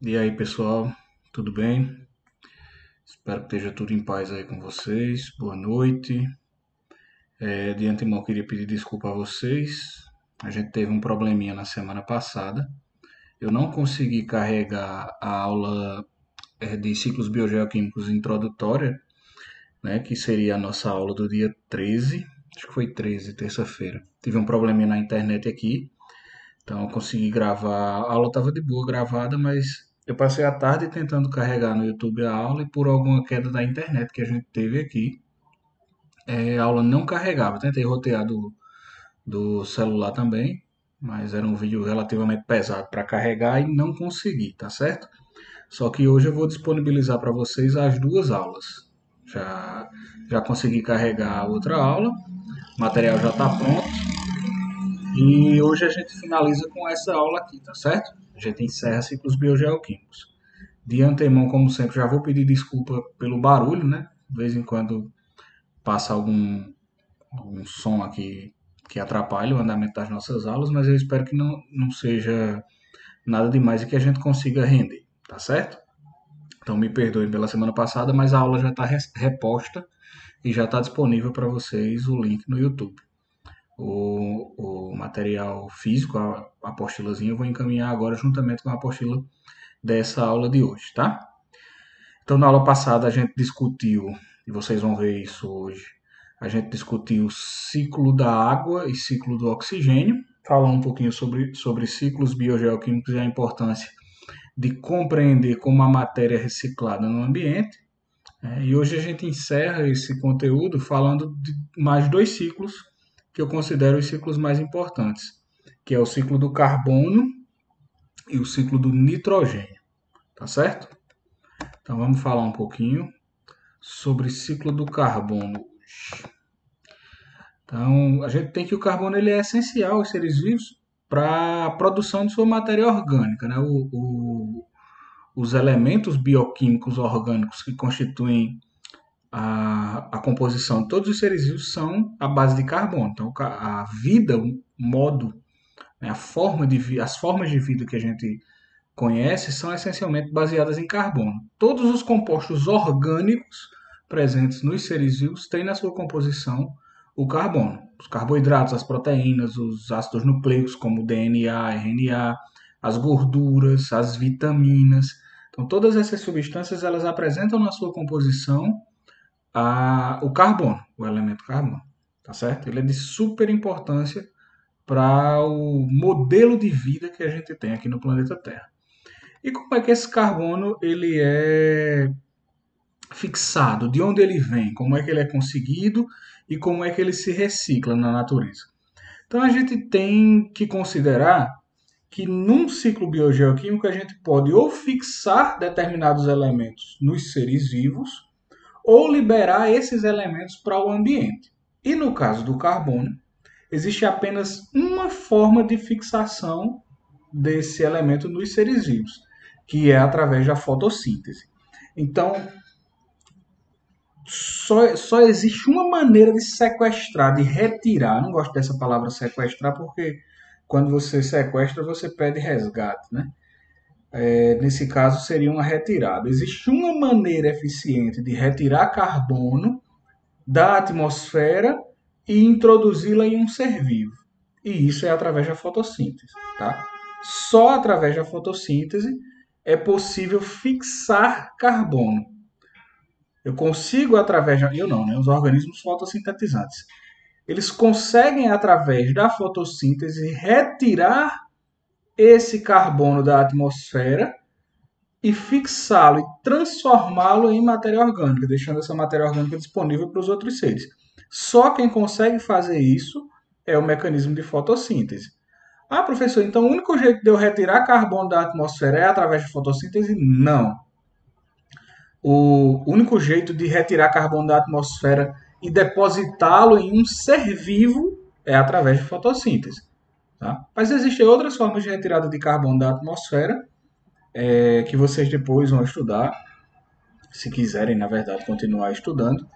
E aí, pessoal, tudo bem? Espero que esteja tudo em paz aí com vocês. Boa noite. De antemão, queria pedir desculpa a vocês. A gente teve um probleminha na semana passada. Eu não consegui carregar a aula de ciclos biogeoquímicos introdutória, né, que seria a nossa aula do dia 13. Acho que foi 13, terça-feira. Tive um probleminha na internet aqui. Então eu consegui gravar, a aula estava de boa gravada, mas eu passei a tarde tentando carregar no YouTube a aula e por alguma queda da internet que a gente teve aqui, a aula não carregava. Tentei rotear do celular também, mas era um vídeo relativamente pesado para carregar e não consegui, tá certo? Só que hoje eu vou disponibilizar para vocês as duas aulas. Já, já consegui carregar a outra aula, o material já está pronto. E hoje a gente finaliza com essa aula aqui, tá certo? A gente encerra ciclos biogeoquímicos. De antemão, como sempre, já vou pedir desculpa pelo barulho, né? De vez em quando passa algum som aqui que atrapalha o andamento das nossas aulas, mas eu espero que não seja nada demais e que a gente consiga render, tá certo? Então me perdoem pela semana passada, mas a aula já está reposta e já está disponível para vocês o link no YouTube. O material físico, a apostilazinha, eu vou encaminhar agora juntamente com a apostila dessa aula de hoje, tá? Então, na aula passada a gente discutiu, e vocês vão ver isso hoje, a gente discutiu o ciclo da água e ciclo do oxigênio, falar um pouquinho sobre ciclos biogeoquímicos e a importância de compreender como a matéria é reciclada no ambiente. E hoje a gente encerra esse conteúdo falando de mais dois ciclos que eu considero os ciclos mais importantes, que é o ciclo do carbono e o ciclo do nitrogênio, tá certo? Então vamos falar um pouquinho sobre ciclo do carbono. Então a gente tem que o carbono ele é essencial aos seres vivos para a produção de sua matéria orgânica, né? Os elementos bioquímicos orgânicos que constituem a composição de todos os seres vivos são a base de carbono. Então a vida, o modo, né, as formas de vida que a gente conhece são essencialmente baseadas em carbono. Todos os compostos orgânicos presentes nos seres vivos têm na sua composição o carbono. Os carboidratos, as proteínas, os ácidos nucleicos como DNA, RNA, as gorduras, as vitaminas. Então, todas essas substâncias elas apresentam na sua composição o carbono, o elemento carbono. Tá certo? Ele é de super importância para o modelo de vida que a gente tem aqui no planeta Terra. E como é que esse carbono ele é fixado? De onde ele vem? Como é que ele é conseguido? E como é que ele se recicla na natureza? Então a gente tem que considerar que num ciclo biogeoquímico a gente pode ou fixar determinados elementos nos seres vivos ou liberar esses elementos para o ambiente. E no caso do carbono, existe apenas uma forma de fixação desse elemento nos seres vivos, que é através da fotossíntese. Então, só existe uma maneira de sequestrar, de retirar. Eu não gosto dessa palavra sequestrar porque quando você sequestra, você pede resgate, né? Nesse caso, seria uma retirada. Existe uma maneira eficiente de retirar carbono da atmosfera e introduzi-la em um ser vivo. E isso é através da fotossíntese, tá? Só através da fotossíntese é possível fixar carbono. Eu consigo através eu não, né? Os organismos fotossintetizantes. Eles conseguem através da fotossíntese retirar esse carbono da atmosfera e fixá-lo e transformá-lo em matéria orgânica, deixando essa matéria orgânica disponível para os outros seres. Só quem consegue fazer isso é o mecanismo de fotossíntese. Ah, professor, então o único jeito de eu retirar carbono da atmosfera é através de fotossíntese? Não. O único jeito de retirar carbono da atmosfera e depositá-lo em um ser vivo é através de fotossíntese. Tá? Mas existem outras formas de retirada de carbono da atmosfera que vocês depois vão estudar, se quiserem, na verdade, continuar estudando,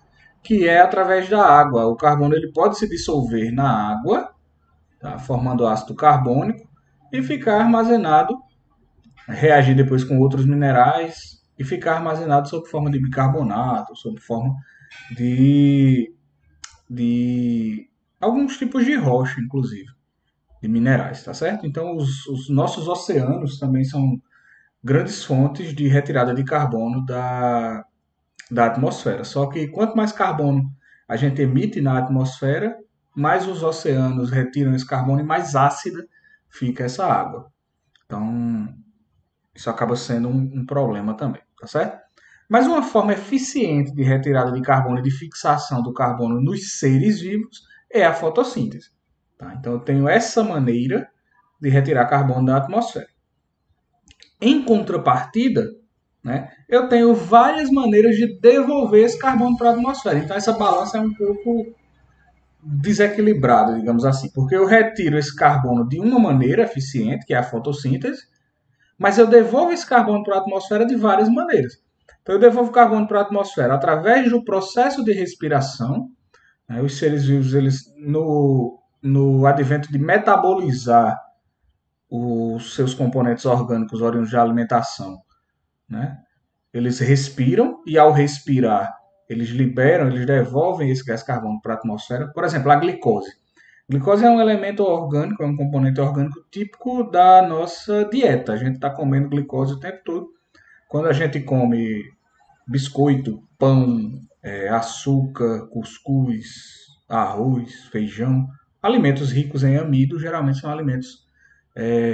que é através da água. O carbono ele pode se dissolver na água, tá? Formando ácido carbônico, e ficar armazenado reagir depois com outros minerais e ficar armazenado sob forma de bicarbonato, sob forma de, de alguns tipos de rocha, inclusive, de minerais, tá certo? Então, os nossos oceanos também são grandes fontes de retirada de carbono da atmosfera. Só que quanto mais carbono a gente emite na atmosfera, mais os oceanos retiram esse carbono e mais ácida fica essa água. Então, isso acaba sendo um problema também, tá certo? Mas uma forma eficiente de retirada de carbono e de fixação do carbono nos seres vivos é a fotossíntese. Tá? Então, eu tenho essa maneira de retirar carbono da atmosfera. Em contrapartida, né, eu tenho várias maneiras de devolver esse carbono para a atmosfera. Então, essa balança é um pouco desequilibrada, digamos assim, porque eu retiro esse carbono de uma maneira eficiente, que é a fotossíntese, mas eu devolvo esse carbono para a atmosfera de várias maneiras. Então, eu devolvo carbono para a atmosfera através do processo de respiração. Né? Os seres vivos, eles, no advento de metabolizar os seus componentes orgânicos oriundos de alimentação, né? Eles respiram e, ao respirar, eles liberam, eles devolvem esse gás carbônico para a atmosfera. Por exemplo, a glicose. A glicose é um elemento orgânico, é um componente orgânico típico da nossa dieta. A gente está comendo glicose o tempo todo. Quando a gente come biscoito, pão, açúcar, cuscuz, arroz, feijão, alimentos ricos em amido geralmente são alimentos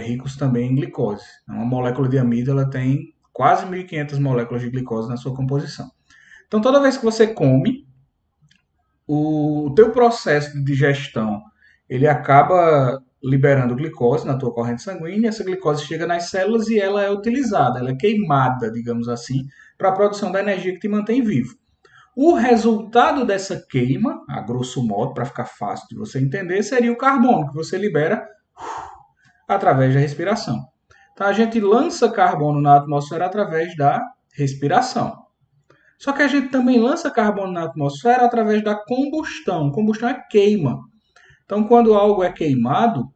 ricos também em glicose. Uma molécula de amido ela tem quase 1.500 moléculas de glicose na sua composição. Então, toda vez que você come, o teu processo de digestão ele acaba liberando glicose na tua corrente sanguínea, essa glicose chega nas células e ela é utilizada, ela é queimada, digamos assim, para a produção da energia que te mantém vivo. O resultado dessa queima, a grosso modo, para ficar fácil de você entender, seria o carbono que você libera através da respiração. Então, a gente lança carbono na atmosfera através da respiração. Só que a gente também lança carbono na atmosfera através da combustão. Combustão é queima. Então, quando algo é queimado,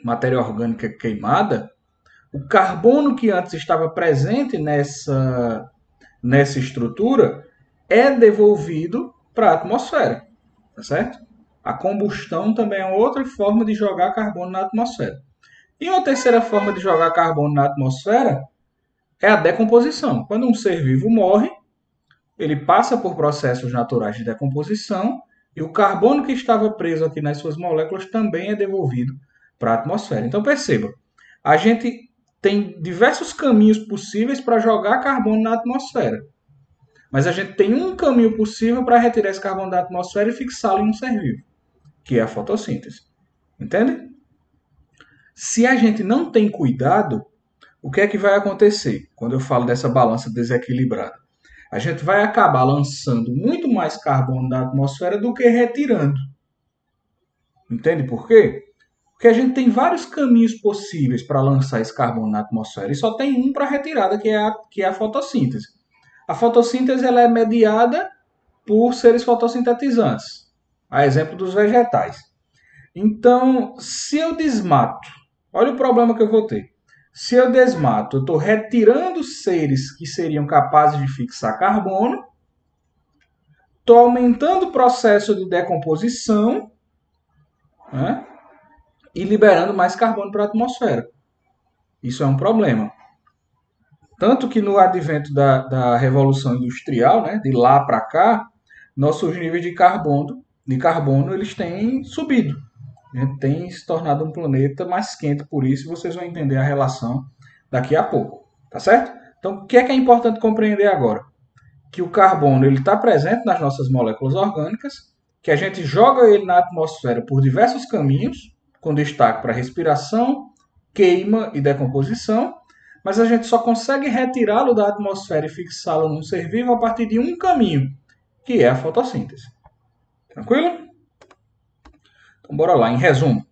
matéria orgânica queimada, o carbono que antes estava presente nessa estrutura é devolvido para a atmosfera, tá certo? A combustão também é outra forma de jogar carbono na atmosfera. E uma terceira forma de jogar carbono na atmosfera é a decomposição. Quando um ser vivo morre, ele passa por processos naturais de decomposição e o carbono que estava preso aqui nas suas moléculas também é devolvido para a atmosfera. Então perceba, a gente tem diversos caminhos possíveis para jogar carbono na atmosfera. Mas a gente tem um caminho possível para retirar esse carbono da atmosfera e fixá-lo em um ser vivo, que é a fotossíntese. Entende? Se a gente não tem cuidado, o que é que vai acontecer quando eu falo dessa balança desequilibrada? A gente vai acabar lançando muito mais carbono da atmosfera do que retirando. Entende por quê? Porque a gente tem vários caminhos possíveis para lançar esse carbono na atmosfera e só tem um para retirada, que é a fotossíntese. A fotossíntese ela é mediada por seres fotossintetizantes, a exemplo dos vegetais. Então, se eu desmato, olha o problema que eu vou ter. Se eu desmato, eu estou retirando seres que seriam capazes de fixar carbono, estou aumentando o processo de decomposição, né, e liberando mais carbono para a atmosfera. Isso é um problema. Tanto que no advento da Revolução Industrial, né, de lá para cá, nossos níveis de carbono eles têm subido. A gente tem se tornado um planeta mais quente por isso, e vocês vão entender a relação daqui a pouco, tá certo? Então, o que é importante compreender agora? Que o carbono ele está presente nas nossas moléculas orgânicas, que a gente joga ele na atmosfera por diversos caminhos, com destaque para respiração, queima e decomposição, mas a gente só consegue retirá-lo da atmosfera e fixá-lo num ser vivo a partir de um caminho, que é a fotossíntese. Tranquilo? Então, bora lá. Em resumo,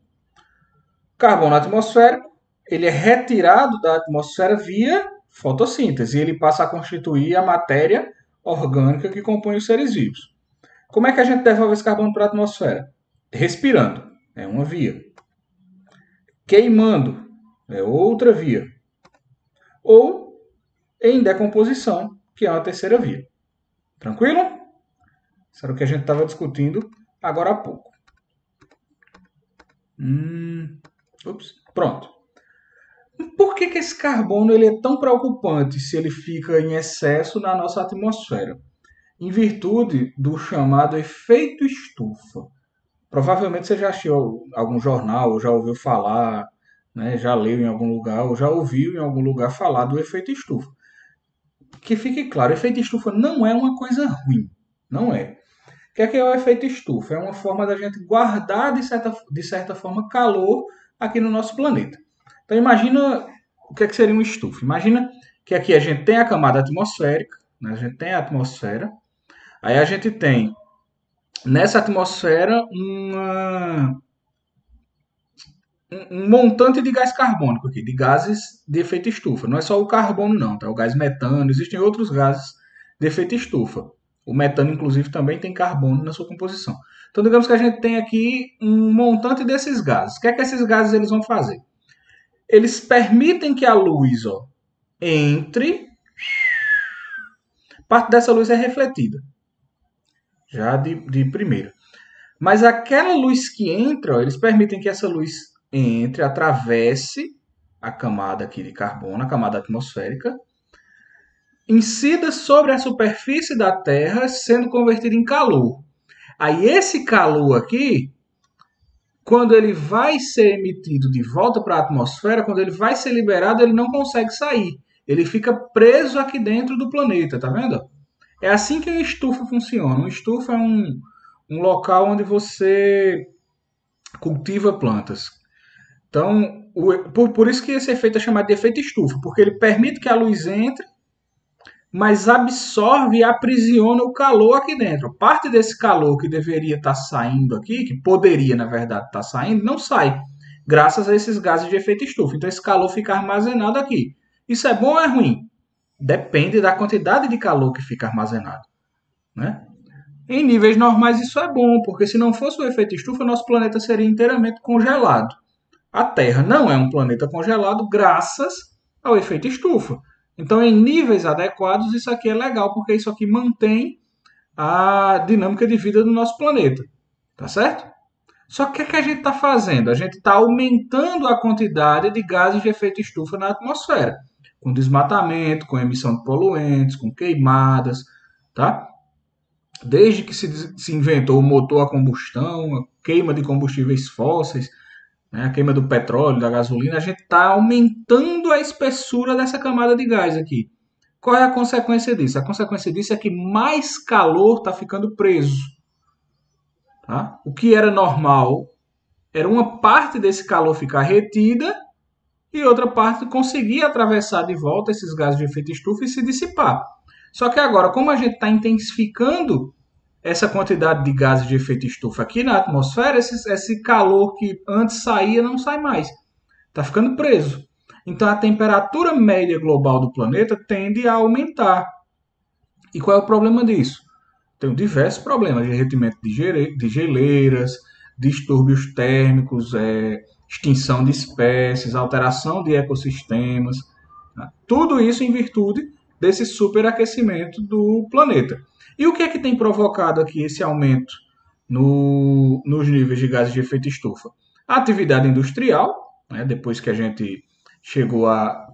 carbono atmosférico, ele é retirado da atmosfera via fotossíntese e ele passa a constituir a matéria orgânica que compõe os seres vivos. Como é que a gente devolve esse carbono para a atmosfera? Respirando, é uma via. Queimando, é outra via. ou em decomposição, que é a terceira via. Tranquilo? Isso era o que a gente estava discutindo agora há pouco. Pronto. Por que esse carbono ele é tão preocupante se ele fica em excesso na nossa atmosfera? Em virtude do chamado efeito estufa. Provavelmente você já assistiu algum jornal, ou já ouviu falar, né, já leu em algum lugar, ou já ouviu em algum lugar falar do efeito estufa. Que fique claro, o efeito estufa não é uma coisa ruim. Não é. O que é o efeito estufa? É uma forma da gente guardar, de certa forma, calor aqui no nosso planeta. Então imagina o que seria um estufa. Imagina que aqui a gente tem a camada atmosférica, né? A gente tem a atmosfera, aí a gente tem nessa atmosfera um montante de gás carbônico aqui, de gases de efeito estufa. Não é só o carbono não, tá? O gás metano, existem outros gases de efeito estufa. O metano, inclusive, também tem carbono na sua composição. Então, digamos que a gente tem aqui um montante desses gases. O que é que esses gases eles vão fazer? Eles permitem que a luz entre, parte dessa luz é refletida, já de primeira. Mas aquela luz que entra, eles permitem que essa luz entre, atravesse a camada aqui de carbono, a camada atmosférica, incida sobre a superfície da Terra, sendo convertido em calor. Aí esse calor aqui, quando ele vai ser emitido de volta para a atmosfera, quando ele vai ser liberado, ele não consegue sair. Ele fica preso aqui dentro do planeta, tá vendo? É assim que um estufa funciona. Um estufa é um local onde você cultiva plantas. Então, por isso que esse efeito é chamado de efeito estufa, porque ele permite que a luz entre, mas absorve e aprisiona o calor aqui dentro. Parte desse calor que deveria estar saindo aqui, que poderia, na verdade, estar saindo, não sai, graças a esses gases de efeito estufa. Então, esse calor fica armazenado aqui. Isso é bom ou é ruim? Depende da quantidade de calor que fica armazenado, né? Em níveis normais isso é bom, porque se não fosse o efeito estufa, nosso planeta seria inteiramente congelado. A Terra não é um planeta congelado graças ao efeito estufa. Então, em níveis adequados, isso aqui é legal, porque isso aqui mantém a dinâmica de vida do nosso planeta. Tá certo? Só que o que a gente está fazendo? A gente está aumentando a quantidade de gases de efeito estufa na atmosfera, com desmatamento, com emissão de poluentes, com queimadas, tá? Desde que se inventou o motor a combustão, a queima de combustíveis fósseis, né, a queima do petróleo, da gasolina, a gente está aumentando a espessura dessa camada de gás aqui. Qual é a consequência disso? A consequência disso é que mais calor está ficando preso. Tá? O que era normal era uma parte desse calor ficar retida e outra parte conseguir atravessar de volta esses gases de efeito estufa e se dissipar. Só que agora, como a gente está intensificando essa quantidade de gases de efeito estufa aqui na atmosfera, esse calor que antes saía não sai mais. Está ficando preso. Então a temperatura média global do planeta tende a aumentar. E qual é o problema disso? Tem diversos problemas: derretimento de geleiras, distúrbios térmicos, extinção de espécies, alteração de ecossistemas. Tá? Tudo isso em virtude desse superaquecimento do planeta. E o que é que tem provocado aqui esse aumento nos níveis de gases de efeito estufa? A atividade industrial, né, depois que a gente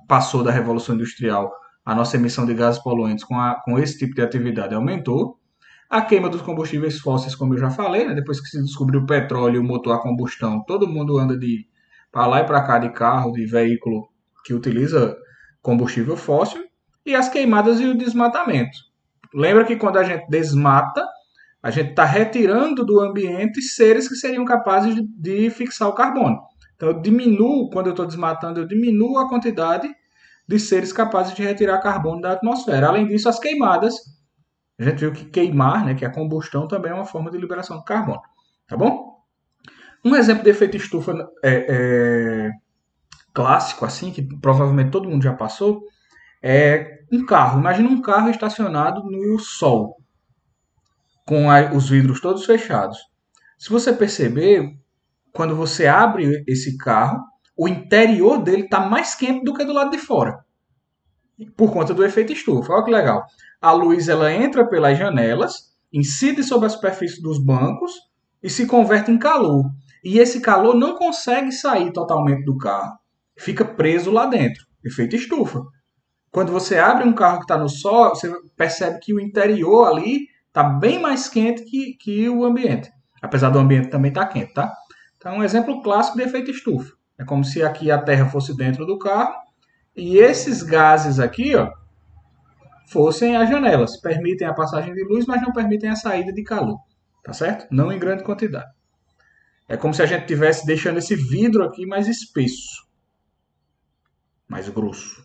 passou da Revolução Industrial, a nossa emissão de gases poluentes com esse tipo de atividade aumentou. A queima dos combustíveis fósseis, como eu já falei, né, depois que se descobriu o petróleo e o motor a combustão, todo mundo anda para lá e para cá de carro, de veículo que utiliza combustível fóssil. E as queimadas e o desmatamento. Lembra que quando a gente desmata, a gente está retirando do ambiente seres que seriam capazes de fixar o carbono. Então, eu diminuo, quando eu estou desmatando, eu diminuo a quantidade de seres capazes de retirar carbono da atmosfera. Além disso, as queimadas, a gente viu que queimar, né, que a combustão também é uma forma de liberação de carbono. Tá bom? Um exemplo de efeito estufa clássico, assim, que provavelmente todo mundo já passou, é um carro. Imagina um carro estacionado no sol, com os vidros todos fechados. Se você perceber, quando você abre esse carro, o interior dele está mais quente do que do lado de fora. por conta do efeito estufa. Olha que legal. A luz ela entra pelas janelas, incide sobre a superfície dos bancos e se converte em calor. E esse calor não consegue sair totalmente do carro. Fica preso lá dentro. Efeito estufa. Quando você abre um carro que está no sol, você percebe que o interior ali está bem mais quente que o ambiente. Apesar do ambiente também estar quente, tá? Então, um exemplo clássico de efeito estufa. É como se aqui a Terra fosse dentro do carro e esses gases aqui, ó, fossem as janelas. Permitem a passagem de luz, mas não permitem a saída de calor. Tá certo? Não em grande quantidade. É como se a gente estivesse deixando esse vidro aqui mais espesso, mais grosso.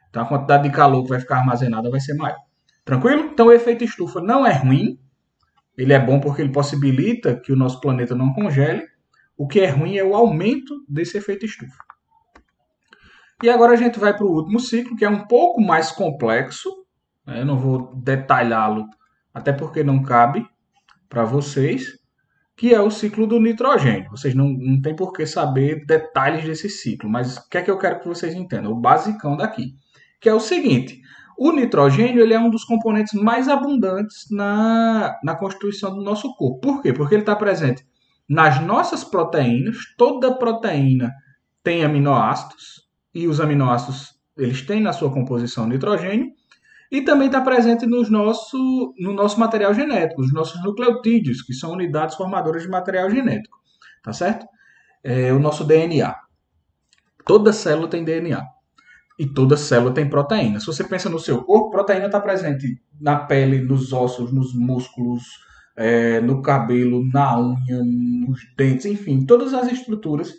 Então a quantidade de calor que vai ficar armazenada vai ser maior. Tranquilo? Então o efeito estufa não é ruim. Ele é bom porque ele possibilita que o nosso planeta não congele. O que é ruim é o aumento desse efeito estufa. E agora a gente vai para o último ciclo, que é um pouco mais complexo. Eu não vou detalhá-lo, até porque não cabe para vocês, que é o ciclo do nitrogênio. Vocês não têm por que saber detalhes desse ciclo, mas o que é que eu quero que vocês entendam? O basicão daqui, que é o seguinte: o nitrogênio ele é um dos componentes mais abundantes na constituição do nosso corpo. Por quê? Porque ele está presente nas nossas proteínas. Toda proteína tem aminoácidos, e os aminoácidos eles têm na sua composição nitrogênio, e também está presente no nosso material genético, os nossos nucleotídeos, que são unidades formadoras de material genético. Tá certo? O nosso DNA. Toda célula tem DNA. E toda célula tem proteína. Se você pensa no seu corpo, proteína está presente na pele, nos ossos, nos músculos, no cabelo, na unha, nos dentes, enfim, todas as estruturas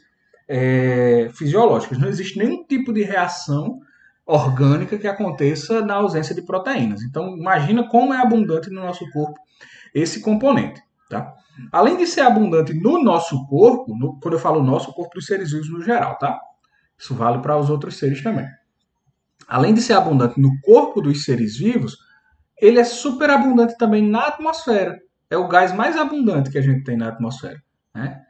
fisiológicas. Não existe nenhum tipo de reação orgânica que aconteça na ausência de proteínas. Então, imagina como é abundante no nosso corpo esse componente. Tá? Além de ser abundante no nosso corpo, quando eu falo nosso, corpo dos seres vivos no geral, tá? Isso vale para os outros seres também. Além de ser abundante no corpo dos seres vivos, ele é super abundante também na atmosfera. É o gás mais abundante que a gente tem na atmosfera. Né?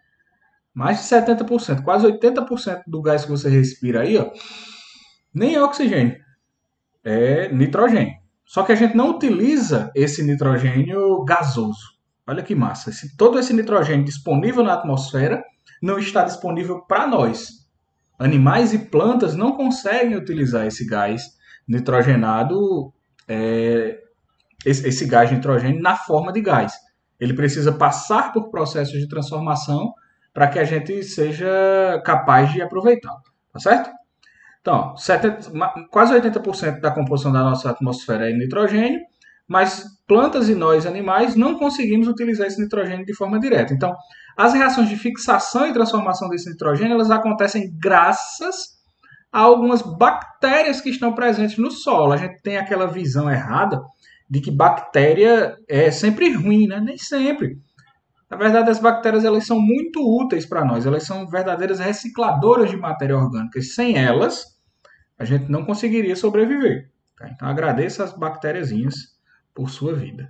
Mais de 70%, quase 80% do gás que você respira aí, ó, nem é oxigênio, é nitrogênio. Só que a gente não utiliza esse nitrogênio gasoso. Olha que massa. Todo esse nitrogênio disponível na atmosfera não está disponível para nós. Animais e plantas não conseguem utilizar esse gás nitrogenado, esse gás nitrogênio na forma de gás. Ele precisa passar por processos de transformação para que a gente seja capaz de aproveitá-lo. Tá certo? Então, quase 80% da composição da nossa atmosfera é nitrogênio, mas plantas e nós, animais, não conseguimos utilizar esse nitrogênio de forma direta. Então, as reações de fixação e transformação desse nitrogênio elas acontecem graças a algumas bactérias que estão presentes no solo. A gente tem aquela visão errada de que bactéria é sempre ruim, né? Nem sempre. Na verdade, as bactérias elas são muito úteis para nós. Elas são verdadeiras recicladoras de matéria orgânica. E sem elas, a gente não conseguiria sobreviver. Tá? Então, agradeça as bactériazinhas por sua vida.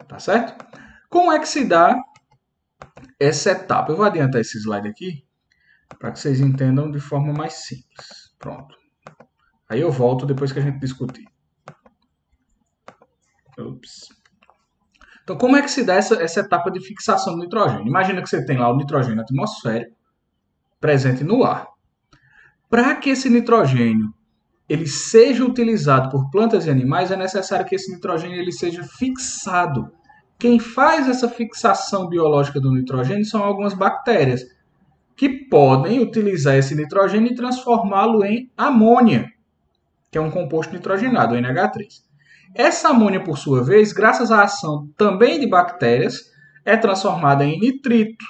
Tá certo? Como é que se dá essa etapa? Eu vou adiantar esse slide aqui para que vocês entendam de forma mais simples. Pronto. Aí eu volto depois que a gente discutir. Ups. Então, como é que se dá essa etapa de fixação do nitrogênio? Imagina que você tem lá o nitrogênio atmosférico presente no ar. Para que esse nitrogênio ele seja utilizado por plantas e animais, é necessário que esse nitrogênio ele seja fixado. Quem faz essa fixação biológica do nitrogênio são algumas bactérias, que podem utilizar esse nitrogênio e transformá-lo em amônia, que é um composto nitrogenado, o NH3. Essa amônia, por sua vez, graças à ação também de bactérias, é transformada em nitrito.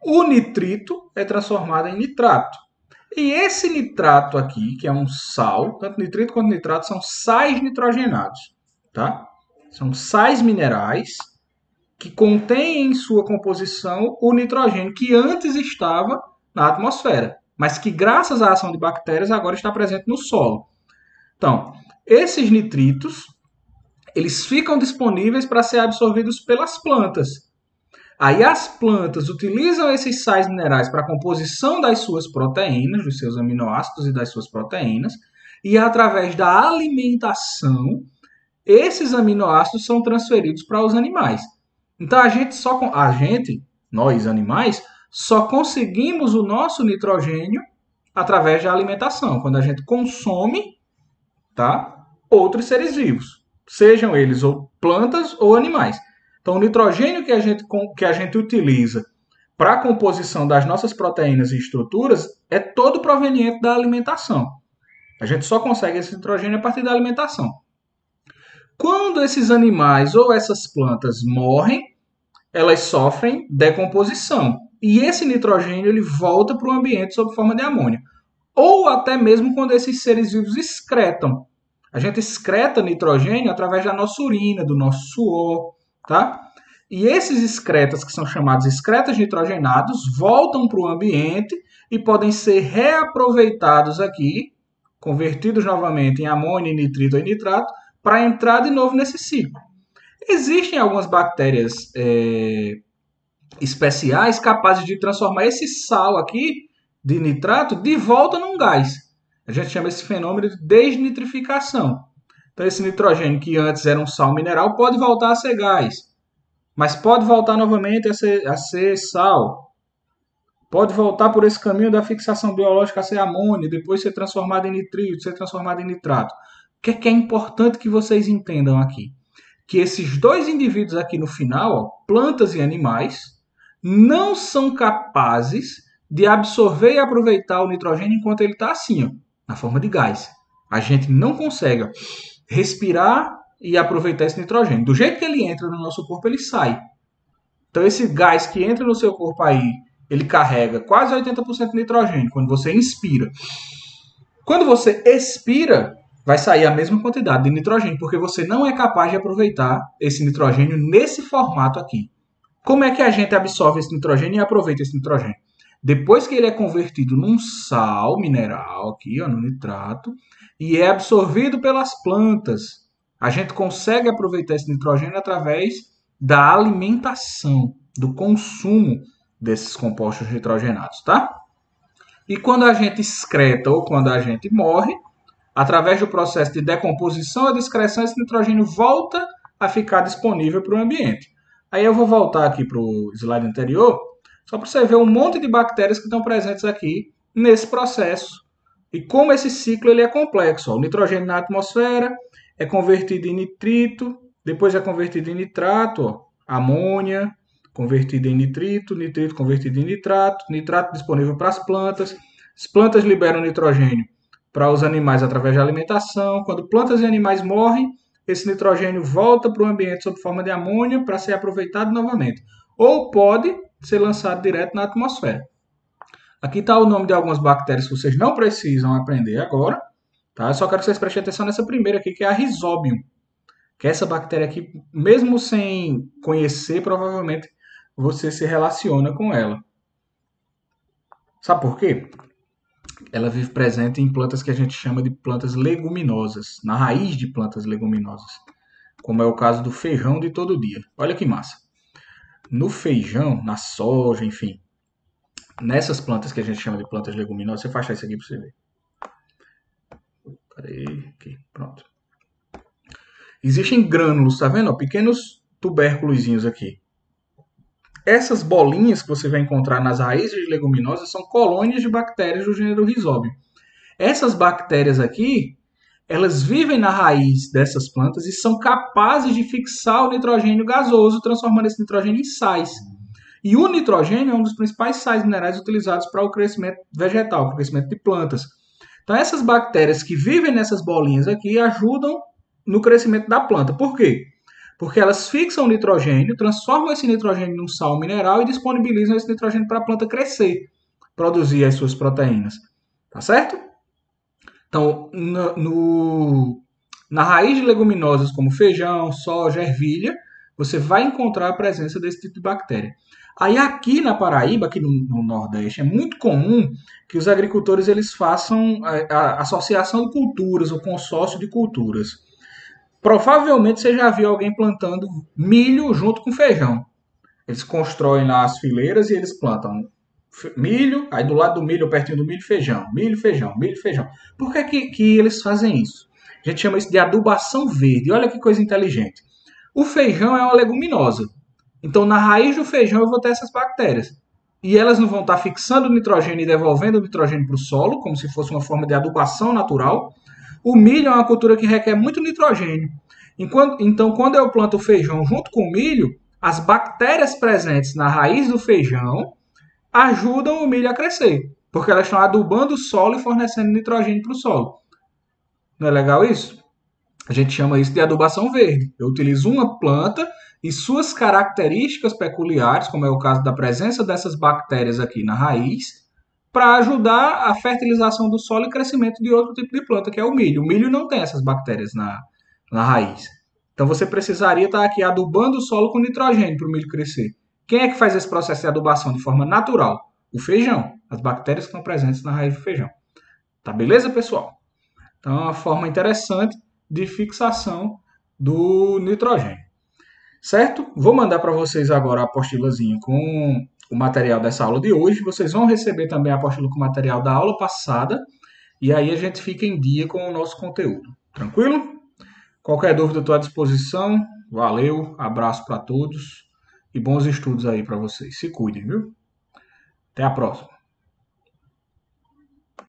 O nitrito é transformado em nitrato. E esse nitrato aqui, que é um sal, tanto nitrito quanto nitrato são sais nitrogenados. Tá? São sais minerais que contêm em sua composição o nitrogênio que antes estava na atmosfera, mas que graças à ação de bactérias agora está presente no solo. Então, esses nitritos, eles ficam disponíveis para ser absorvidos pelas plantas. Aí as plantas utilizam esses sais minerais para a composição das suas proteínas, dos seus aminoácidos e das suas proteínas, e através da alimentação, esses aminoácidos são transferidos para os animais. Então nós animais, só conseguimos o nosso nitrogênio através da alimentação, quando a gente consome, tá? Outros seres vivos, sejam eles ou plantas ou animais. Então, o nitrogênio que a gente utiliza para a composição das nossas proteínas e estruturas é todo proveniente da alimentação. A gente só consegue esse nitrogênio a partir da alimentação. Quando esses animais ou essas plantas morrem, elas sofrem decomposição. E esse nitrogênio ele volta para o ambiente sob forma de amônia. Ou até mesmo quando esses seres vivos excretam. A gente excreta nitrogênio através da nossa urina, do nosso suor, tá? E esses excretas, que são chamados excretas nitrogenados, voltam para o ambiente e podem ser reaproveitados aqui, convertidos novamente em amônia, nitrito ou nitrato, para entrar de novo nesse ciclo. Existem algumas bactérias especiais capazes de transformar esse sal aqui de nitrato de volta num gás. A gente chama esse fenômeno de desnitrificação. Então, esse nitrogênio que antes era um sal mineral pode voltar a ser gás, mas pode voltar novamente a ser sal. Pode voltar por esse caminho da fixação biológica a ser amônio, depois ser transformado em nitrito, ser transformado em nitrato. O que é importante que vocês entendam aqui? Que esses dois indivíduos aqui no final, ó, plantas e animais, não são capazes de absorver e aproveitar o nitrogênio enquanto ele está assim, ó, na forma de gás. A gente não consegue respirar e aproveitar esse nitrogênio. Do jeito que ele entra no nosso corpo, ele sai. Então, esse gás que entra no seu corpo aí, ele carrega quase 80% de nitrogênio quando você inspira. Quando você expira, vai sair a mesma quantidade de nitrogênio, porque você não é capaz de aproveitar esse nitrogênio nesse formato aqui. Como é que a gente absorve esse nitrogênio e aproveita esse nitrogênio? Depois que ele é convertido num sal mineral, aqui, ó, no nitrato, e é absorvido pelas plantas, a gente consegue aproveitar esse nitrogênio através da alimentação, do consumo desses compostos nitrogenados, tá? E quando a gente excreta ou quando a gente morre, através do processo de decomposição ou de excreção, esse nitrogênio volta a ficar disponível para o ambiente. Aí eu vou voltar aqui para o slide anterior, só para você ver um monte de bactérias que estão presentes aqui nesse processo. E como esse ciclo ele é complexo. Ó. O nitrogênio na atmosfera é convertido em nitrito, depois é convertido em nitrato, ó. Amônia convertido em nitrito, nitrito convertido em nitrato, nitrato disponível para as plantas liberam nitrogênio para os animais através da alimentação. Quando plantas e animais morrem, esse nitrogênio volta para o ambiente sob forma de amônia para ser aproveitado novamente. Ou pode ser lançado direto na atmosfera. Aqui está o nome de algumas bactérias que vocês não precisam aprender agora. Tá? Eu só quero que vocês prestem atenção nessa primeira aqui, que é a Rhizobium. Que essa bactéria aqui, mesmo sem conhecer, provavelmente você se relaciona com ela. Sabe por quê? Ela vive presente em plantas que a gente chama de plantas leguminosas, na raiz de plantas leguminosas, como é o caso do feijão de todo dia. Olha que massa. No feijão, na soja, enfim, nessas plantas que a gente chama de plantas leguminosas, você faz isso aqui para você ver. Parei, aqui, pronto. Existem grânulos, tá vendo? Pequenos tubérculozinhos aqui. Essas bolinhas que você vai encontrar nas raízes de leguminosas são colônias de bactérias do gênero Rhizobium. Essas bactérias aqui, elas vivem na raiz dessas plantas e são capazes de fixar o nitrogênio gasoso, transformando esse nitrogênio em sais. E o nitrogênio é um dos principais sais minerais utilizados para o crescimento vegetal, para o crescimento de plantas. Então, essas bactérias que vivem nessas bolinhas aqui ajudam no crescimento da planta. Por quê? Porque elas fixam o nitrogênio, transformam esse nitrogênio num sal mineral e disponibilizam esse nitrogênio para a planta crescer, produzir as suas proteínas. Tá certo? Então, na raiz de leguminosas como feijão, soja, ervilha, você vai encontrar a presença desse tipo de bactéria. Aí aqui na Paraíba, aqui no Nordeste, é muito comum que os agricultores eles façam a associação de culturas, o consórcio de culturas. Provavelmente você já viu alguém plantando milho junto com feijão. Eles constroem lá as fileiras e eles plantam milho, aí do lado do milho, pertinho do milho, feijão. Milho, feijão, milho, feijão. Por que eles fazem isso? A gente chama isso de adubação verde. Olha que coisa inteligente. O feijão é uma leguminosa. Então, na raiz do feijão, eu vou ter essas bactérias. E elas não vão estar fixando nitrogênio e devolvendo nitrogênio para o solo, como se fosse uma forma de adubação natural. O milho é uma cultura que requer muito nitrogênio. Então, quando eu planto o feijão junto com o milho, as bactérias presentes na raiz do feijão ajudam o milho a crescer, porque elas estão adubando o solo e fornecendo nitrogênio para o solo. Não é legal isso? A gente chama isso de adubação verde. Eu utilizo uma planta e suas características peculiares, como é o caso da presença dessas bactérias aqui na raiz, para ajudar a fertilização do solo e crescimento de outro tipo de planta, que é o milho. O milho não tem essas bactérias na raiz. Então você precisaria estar aqui adubando o solo com nitrogênio para o milho crescer. Quem é que faz esse processo de adubação de forma natural? O feijão. As bactérias que estão presentes na raiz do feijão. Tá beleza, pessoal? Então é uma forma interessante de fixação do nitrogênio. Certo? Vou mandar para vocês agora a apostilazinha com o material dessa aula de hoje. Vocês vão receber também a apostila com o material da aula passada. E aí a gente fica em dia com o nosso conteúdo. Tranquilo? Qualquer dúvida, estou à disposição. Valeu, abraço para todos e bons estudos aí para vocês. Se cuidem, viu? Até a próxima.